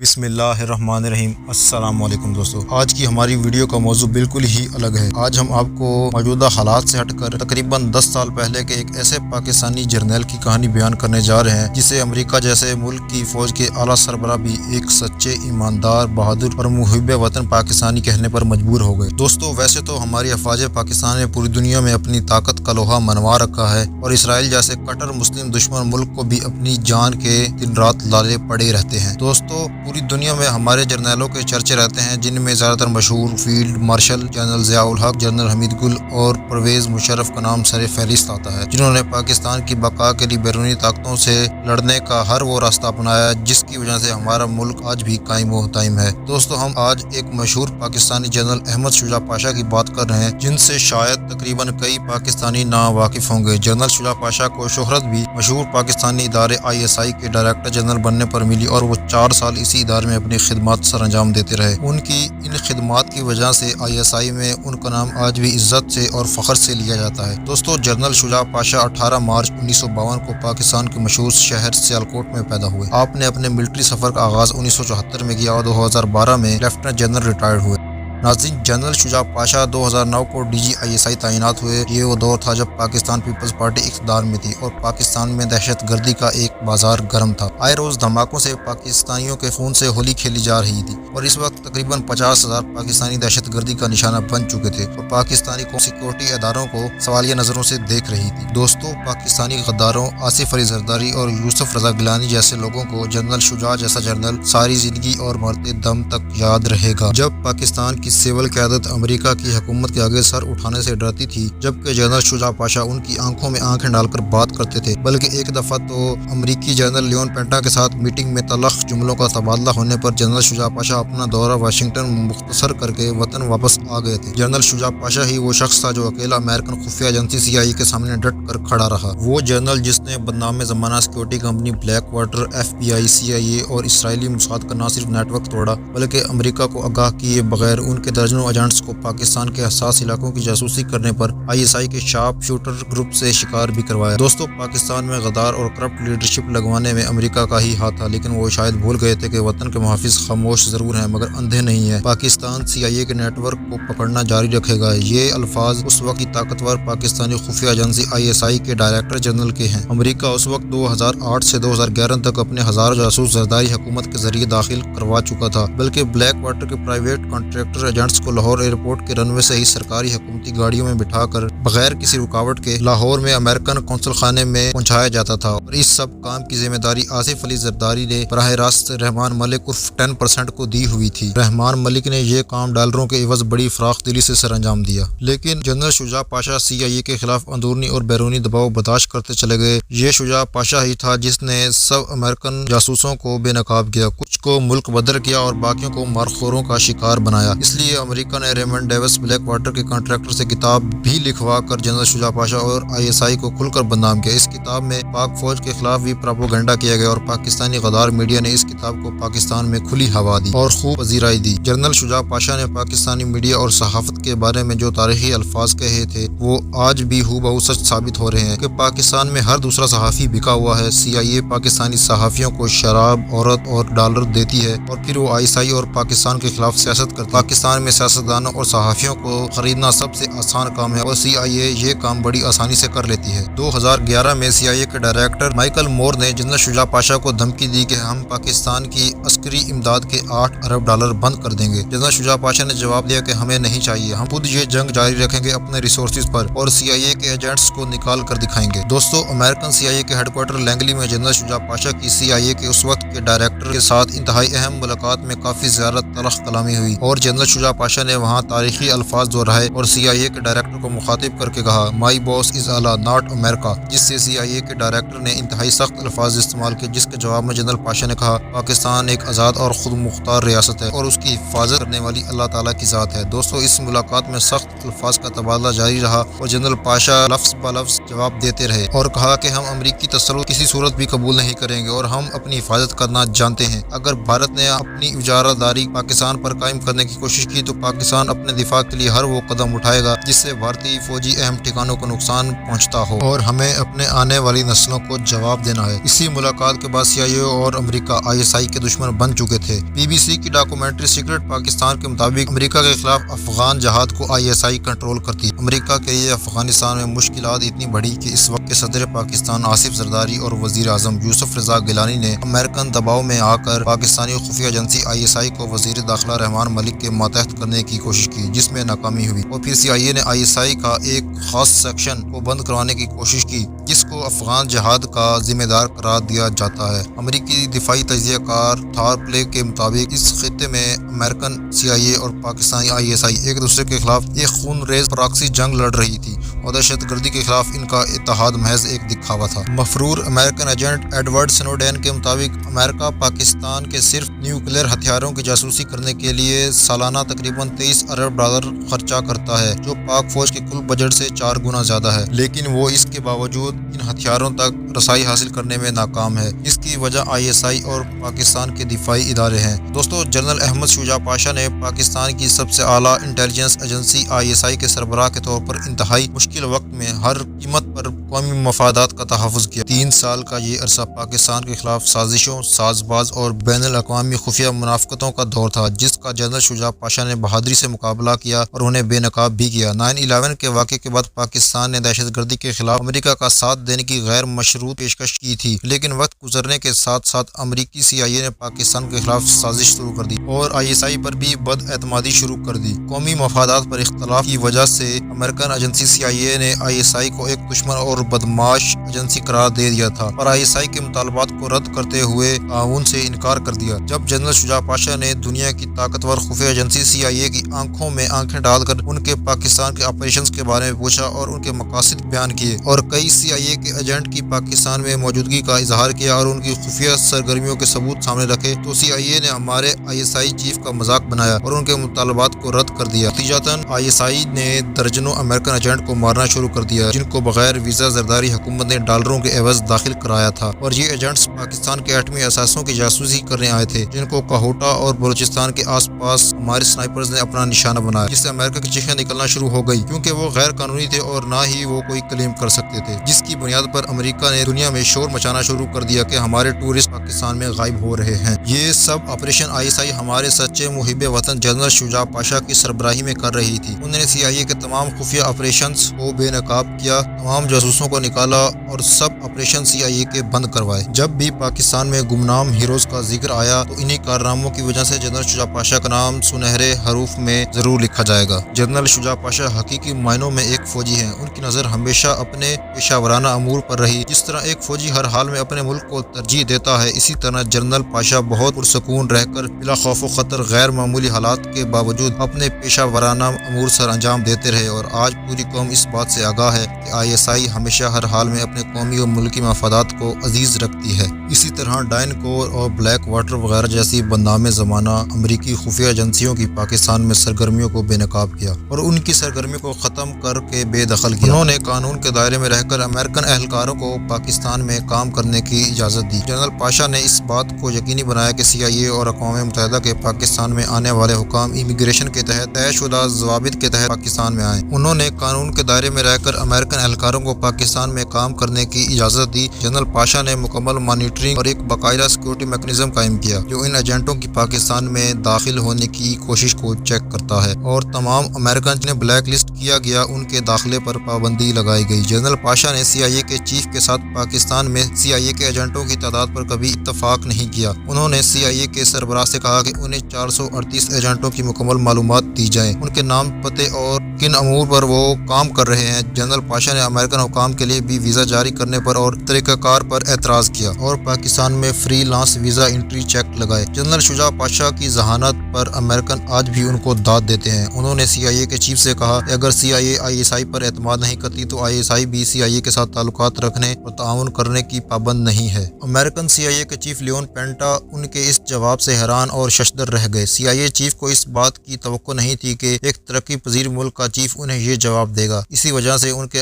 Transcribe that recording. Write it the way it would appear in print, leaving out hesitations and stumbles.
بسم اللہ الرحمن الرحیم۔ السلام علیکم دوستو، آج کی ہماری ویڈیو کا موضوع بالکل ہی الگ ہے۔ آج ہم آپ کو موجودہ حالات سے ہٹ کر تقریباً 10 سال پہلے کے ایک ایسے پاکستانی جرنیل کی کہانی بیان کرنے جا رہے ہیں جسے امریکہ جیسے ملک کی فوج کے اعلیٰ سربراہ بھی ایک سچے، ایماندار، بہادر اور محب وطن پاکستانی کہنے پر مجبور ہو گئے۔ دوستو، ویسے تو ہماری افواج پاکستان نے پوری دنیا میں اپنی طاقت کا لوہا منوا رکھا ہے اور اسرائیل جیسے کٹر مسلم دشمن ملک کو بھی اپنی جان کے دن رات لالے پڑے رہتے ہیں۔ دوستو، پوری دنیا میں ہمارے جرنیلوں کے چرچے رہتے ہیں، جن میں زیادہ تر مشہور فیلڈ مارشل جنرل ضیاء الحق، جنرل حمید گل اور پرویز مشرف کا نام سر فہرست آتا ہے، جنہوں نے پاکستان کی بقا کے لیے بیرونی طاقتوں سے لڑنے کا ہر وہ راستہ اپنایا جس کی وجہ سے ہمارا ملک آج بھی قائم و دائم ہے۔ دوستو، ہم آج ایک مشہور پاکستانی جنرل احمد شجاع پاشا کی بات کر رہے ہیں، جن سے شاید تقریباً کئی پاکستانی ناواقف ہوں گے۔ جنرل شجاع پاشا کو شہرت بھی مشہور پاکستانی ادارے ISI کے ڈائریکٹر جنرل بننے پر ملی اور وہ 4 سال اسی ادارے میں اپنی خدمات سر انجام دیتے رہے۔ ان کی ان خدمات کی وجہ سے ISI میں ان کا نام آج بھی عزت سے اور فخر سے لیا جاتا ہے۔ دوستو، جنرل شجاع پاشا 18 مارچ 1952 کو پاکستان کے مشہور شہر سیالکوٹ میں پیدا ہوئے۔ آپ نے اپنے ملٹری سفر کا آغاز 1974 میں کیا اور 2012 میں لیفٹیننٹ جنرل ریٹائرڈ ہوئے۔ ناظرین، جنرل شجاع پاشا 2009 کو DG ISI تعینات ہوئے۔ یہ وہ دور تھا جب پاکستان پیپلز پارٹی اقتدار میں تھی اور پاکستان میں دہشت گردی کا ایک بازار گرم تھا۔ آئے روز دھماکوں سے پاکستانیوں کے خون سے ہولی کھیلی جا رہی تھی اور اس وقت تقریباً 50,000 پاکستانی دہشت گردی کا نشانہ بن چکے تھے اور پاکستانی قومی سیکورٹی اداروں کو سوالیہ نظروں سے دیکھ رہی تھی۔ دوستو، پاکستانی غداروں آصف علی زرداری اور یوسف رضا گیلانی جیسے لوگوں کو جنرل شجاع جیسا جنرل ساری زندگی اور مرتے دم تک یاد رہے گا۔ جب پاکستان کی سول قیادت امریکہ کی حکومت کے آگے سر اٹھانے سے ڈرتی تھی، جبکہ جنرل شجاع پاشا ان کی آنکھوں میں آنکھیں ڈال کر بات کرتے تھے، بلکہ ایک دفعہ تو امریکی جنرل لیون پینٹا کے ساتھ میٹنگ میں تلخ جملوں کا تبادلہ ہونے پر جنرل شجاع پاشا اپنا دورہ واشنگٹن مختصر کر کے وطن واپس آ گئے تھے۔ جنرل شجاع پاشا ہی وہ شخص تھا جو اکیلا امریکن خفیہ ایجنسی CIA کے سامنے ڈٹ کر کھڑا رہا۔ وہ جنرل جس نے بدنام زمانہ security company black water, FBI، CIA اور اسرائیلی موساد کا نہ صرف نیٹ ورک توڑا بلکہ امریکہ کو آگاہ کیے بغیر ان کے درجنوں ایجنٹس کو پاکستان کے حساس علاقوں کی جاسوسی کرنے پر ISI کے شارپ شوٹر گروپ سے شکار بھی کروایا۔ دوستو، پاکستان میں غدار اور کرپٹ لیڈرشپ لگوانے میں امریکہ کا ہی ہاتھ تھا، لیکن وہ شاید بھول گئے تھے کہ وطن کے محافظ خاموش ضرور ہیں مگر اندھے نہیں ہیں۔ پاکستان CIA کے نیٹ ورک کو پکڑنا جاری رکھے گا۔ یہ الفاظ اس وقت کی طاقتور پاکستانی خفیہ ایجنسی ISI کے ڈائریکٹر جنرل کے ہیں۔ امریکہ اس وقت 2008 سے 2011 تک اپنے ہزاروں جاسوس زرداری حکومت کے ذریعے داخل کروا چکا تھا، بلکہ بلیک واٹر کے پرائیویٹ کانٹریکٹر ایجنٹس کو لاہور ایئرپورٹ کے رن وے سے ہی سرکاری حکومتی گاڑیوں میں بٹھا کر بغیر کسی رکاوٹ کے لاہور میں امریکن قونصل خانے میں پہنچایا جاتا تھا اور اس سب کام کی ذمہ داری آصف علی زرداری نے براہ راست رحمان ملک عرف 10% کو دی ہوئی تھی۔ رحمان ملک نے یہ کام ڈالروں کے عوض بڑی فراخ دلی سے سر انجام دیا، لیکن جنرل شجاع پاشا CIA کے خلاف اندرونی اور بیرونی دباؤ برداشت کرتے چلے گئے۔ یہ شجاع پاشا ہی تھا جس نے سب امریکن جاسوسوں کو بے نقاب کیا، کچھ کو ملک بدر کیا اور باقیوں کو مارخوروں کا شکار بنایا۔ اس لیے امریکہ نے ریمنڈ ڈیوس بلیک واٹر کے کانٹریکٹر سے کتاب بھی لکھوا کر جنرل شجاع پاشا اور ISI کو کھل کر بدنام کیا۔ اس کتاب میں پاک فوج کے خلاف بھی پروپیگنڈا کیا گیا اور پاکستانی غدار میڈیا نے اس کتاب کو پاکستان میں کھلی ہوا دی اور خوب پذیرائی دی۔ جنرل شجاع پاشا نے پاکستانی میڈیا اور صحافت کے بارے میں جو تاریخی الفاظ کہے تھے وہ آج بھی ہو بہو سچ ثابت ہو رہے ہیں کہ پاکستان میں ہر دوسرا صحافی بکا ہوا ہے۔ CIA پاکستانی صحافیوں کو شراب، عورت اور ڈالر دیتی ہے اور پھر وہ ISI اور پاکستان کے خلاف سیاست کرتی ہے۔ پاکستان میں سیاستدانوں اور صحافیوں کو خریدنا سب سے آسان کام ہے اور CIA یہ کام بڑی آسانی سے کر لیتی ہے۔ 2011 میں CIA کے ڈائریکٹر مائیکل مور نے جنرل شجاع پاشا کو دھمکی دی کہ ہم پاکستان کی عسکری امداد کے $8 ارب بند کر دیں گے۔ جنرل شجاع پاشا نے جواب دیا کہ ہمیں نہیں چاہیے، ہم خود یہ جنگ جاری رکھیں گے اپنے ریسورسز پر اور CIA کے ایجنٹس کو نکال کر دکھائیں گے۔ دوستو، امریکن CIA کے ہیڈ کوارٹر لینگلی میں جنرل شجاع پاشا کی CIA کے اس وقت کے ڈائریکٹر کے ساتھ انتہائی اہم ملاقات میں کافی زیادہ تلخ کلامی ہوئی اور جنرل شجاع پاشا نے وہاں تاریخی الفاظ دہرائے اور CIA کے ڈائریکٹر کو مخاطب کر کے کہا، مائی باس از اللہ ناٹ امریکہ، جس سے CIA کے ڈائریکٹر نے انتہائی سخت الفاظ استعمال کیے، جس کے جواب میں جنرل پاشا نے کہا، پاکستان ایک آزاد اور خود مختار ریاست ہے اور اس کی حفاظت کرنے والی اللہ تعالیٰ کی ذات ہے۔ دوستو، اس ملاقات میں سخت الفاظ کا تبادلہ جاری رہا اور جنرل پاشا لفظ بہ لفظ جواب دیتے رہے اور کہا کہ ہم امریکی تسلط کسی صورت بھی قبول نہیں کریں گے اور ہم اپنی حفاظت کرنا جانتے ہیں۔ اگر بھارت نے اپنی اجارہ داری پاکستان پر قائم کرنے کی کوشش کی تو پاکستان اپنے دفاع کے لیے ہر وہ قدم اٹھائے گا جس سے بھارتی فوجی اہم ٹھکانوں کو نقصان پہنچتا ہو، اور ہمیں اپنے آنے والی نسلوں کو جواب دینا ہے۔ اسی ملاقات کے بعد CIA اور امریکہ ISI کے دشمن بن چکے تھے۔ BBC کی ڈاکومنٹری سیکرٹ پاکستان کے مطابق امریکہ کے خلاف افغان جہاد کو ISI کنٹرول کرتی۔ امریکہ کے لیے افغانستان میں مشکلات اتنی بڑھی کہ اس وقت کے صدر پاکستان آصف زرداری اور وزیر اعظم یوسف رضا گیلانی نے امریکن دباؤ میں آ کر پاکستانی خفیہ ایجنسی ISI کو وزیر داخلہ رحمان ملک کے ماتحت کرنے کی کوشش کی، جس میں ناکامی ہوئی، اور پھر CIA نے ISI کا ایک خاص سیکشن کو بند کروانے کی کوشش کی جس کو افغان جہاد کا ذمہ دار قرار دیا جاتا ہے۔ امریکی دفاعی تجزیہ کار تھارپلے کے مطابق اس خطے میں امریکن CIA اور پاکستانی ISI ایک دوسرے کے خلاف ایک خون ریز پراکسی جنگ لڑ رہی تھی، اور دہشت گردی کے خلاف ان کا اتحاد محض ایک دکھاوا تھا۔ مفرور امریکن ایجنٹ ایڈورڈ سنوڈین کے مطابق امریکہ پاکستان کے صرف نیوکلیئر ہتھیاروں کی جاسوسی کرنے کے لیے سالانہ تقریباً $23 ارب خرچہ کرتا ہے، جو پاک فوج کے کل بجٹ سے 4 گنا زیادہ ہے، لیکن وہ اس کے باوجود ان ہتھیاروں تک رسائی حاصل کرنے میں ناکام ہے۔ اس کی وجہ ISI اور پاکستان کے دفاعی ادارے ہیں۔ دوستو، جنرل احمد شجاع پاشا نے پاکستان کی سب سے اعلیٰ انٹیلیجنس ایجنسی ISI کے سربراہ کے طور پر انتہائی مشکل وقت میں ہر قیمت پر قومی مفادات کا تحفظ کیا۔ 3 سال کا یہ عرصہ پاکستان کے خلاف سازشوں، ساز باز اور بین الاقوامی خفیہ منافقتوں کا دور تھا، جس کا جنرل شجاع پاشا نے بہادری سے مقابلہ کیا اور انہیں بے نقاب بھی کیا۔ 9/11 کے واقعے کے بعد پاکستان نے دہشت گردی کے خلاف امریکہ کا ساتھ دینے کی غیر مشروط پیشکش کی تھی، لیکن وقت گزرنے کے ساتھ ساتھ امریکی CIA نے پاکستان کے خلاف سازش شروع کر دی اور ISI پر بھی بد اعتمادی شروع کر دی۔ قومی مفادات پر اختلاف کی وجہ سے امریکن ایجنسی CIA نے ISI کو ایک دشمن اور بدمعاش ایجنسی قرار دے دیا تھا اور ISI کے مطالبات کو رد کرتے ہوئے تعاون سے انکار کر دیا۔ جب جنرل شجاع پاشا نے دنیا کی طاقتور خفیہ ایجنسی CIA کی آنکھوں میں آنکھیں ڈال کر ان کے پاکستان کے آپریشنز کے بارے میں پوچھا اور ان کے مقاصد بیان کیے، اور کئی CIA کے ایجنٹ کی پاکستان میں موجودگی کا اظہار کیا اور ان کی خفیہ سرگرمیوں کے ثبوت سامنے رکھے، تو CIA نے ہمارے ISI چیف کا مذاق بنایا اور ان کے مطالبات کو رد کر دیا۔ نتیجتاً ISI نے درجنوں امریکن ایجنٹ کو مارنا شروع کر دیا، جن کو بغیر ویزا زرداری حکومت نے ڈالروں کے عوض داخل کرایا تھا، اور یہ ایجنٹس پاکستان کے ایٹمی اثاثوں کی جاسوسی کرنے آئے تھے، جن کو کوہوٹا اور بلوچستان کے آس پاس ہمارے سنائپرز نے اپنا نشانہ بنایا، جس سے امریکہ کی چیخیں نکلنا شروع ہو گئی، کیونکہ وہ غیر قانونی تھے اور نہ ہی وہ کوئی کلیم کر سکتے تھے، جس کی بنیاد پر امریکہ نے دنیا میں شور مچانا شروع کر دیا کہ ہمارے ٹورسٹ پاکستان میں غائب ہو رہے ہیں۔ یہ سب آپریشن ISI ہمارے سچے محب وطن جنرل شجاع پاشا کی سربراہی میں کر رہی تھی۔ انہوں نے CIA کے تمام خفیہ آپریشنز کو بے نقاب کیا، تمام جاسوسوں کو نکالا اور سب آپریشن CIA کے بند کروائے۔ جب بھی پاکستان میں گمنام ہیروز کا ذکر آیا تو انہی کارناموں کی وجہ سے جنرل شجاع پاشا کا نام سنہرے حروف میں ضرور لکھا جائے گا۔ جنرل شجاع پاشا حقیقی معنوں میں ایک فوجی ہیں۔ ان کی نظر ہمیشہ اپنے پیشہ ورانہ امور پر رہی۔ جس طرح ایک فوجی ہر حال میں اپنے ملک کو ترجیح دیتا ہے، اسی طرح جنرل پاشا بہت پرسکون رہ کر بلا خوف و خطر غیر معمولی حالات کے باوجود اپنے پیشہ ورانہ امور سر انجام دیتے رہے، اور آج پوری قوم اس بات سے آگاہ ہے کہ ISI ہمیشہ ہر حال میں اپنے قومی اور ملکی مفادات کو عزیز رکھتی ہے۔ اسی طرح ڈائن کور اور بلیک واٹر وغیرہ جیسی بدنام زمانہ امریکی خفیہ ایجنسیوں کی پاکستان میں سرگرمیوں کو بے نقاب کیا اور ان کی سرگرمیوں کو ختم کر کے بے دخل کیا۔ انہوں نے قانون کے دائرے میں رہ کر امریکن اہلکاروں کو پاکستان میں کام کرنے کی اجازت دی۔ جنرل پاشا نے اس بات کو یقینی بنایا کہ CIA اور اقوام متحدہ کے پاکستان میں آنے والے حکام امیگریشن کے تحت طے شدہ ضوابط کے تحت پاکستان میں آئیں۔ انہوں نے قانون کے دائرے میں رہ کر امریکن اہلکاروں کو پاکستان میں کام کرنے کی اجازت دی۔ جنرل پاشا نے مکمل مانیٹرنگ اور ایک باقاعدہ سیکورٹی میکانزم قائم کیا جو ان ایجنٹوں کی پاکستان میں داخل ہونے کی کوشش کو چیک کرتا ہے، اور تمام امریکن جنہیں بلیک لسٹ کیا گیا ان کے داخلے پر پابندی لگائی گئی۔ جنرل پاشا نے CIA کے چیف کے ساتھ پاکستان میں CIA کے ایجنٹوں کی تعداد پر کبھی اتفاق نہیں کیا۔ انہوں نے CIA کے سربراہ سے کہا کہ انہیں 438 ایجنٹوں کی مکمل معلومات دی جائیں، ان کے نام، پتے اور کن امور پر وہ کام کر رہے ہیں۔ جنرل پاشا نے امریکن حکام کے لیے بھی ویزا جاری کرنے پر اور طریقہ کار پر اعتراض کیا اور پاکستان میں free lance visa entry check لگائے۔ جنرل شجاع پاشا کی ذہانت پر امریکن آج بھی ان کو داد دیتے ہیں۔ انہوں نے CIA کے چیف سے کہا کہ اگر CIA ISI پر اعتماد نہیں کرتی تو ISI بھی CIA کے ساتھ تعلقات رکھنے اور تعاون کرنے کی پابند نہیں ہے۔ امریکن CIA کے چیف لیون پینٹا ان کے اس جواب سے حیران اور ششدر رہ گئے۔ CIA چیف کو اس بات کی توقع نہیں تھی کہ ایک ترقی پذیر ملک کا چیف انہیں یہ جواب دے گا۔ اسی وجہ سے ان کے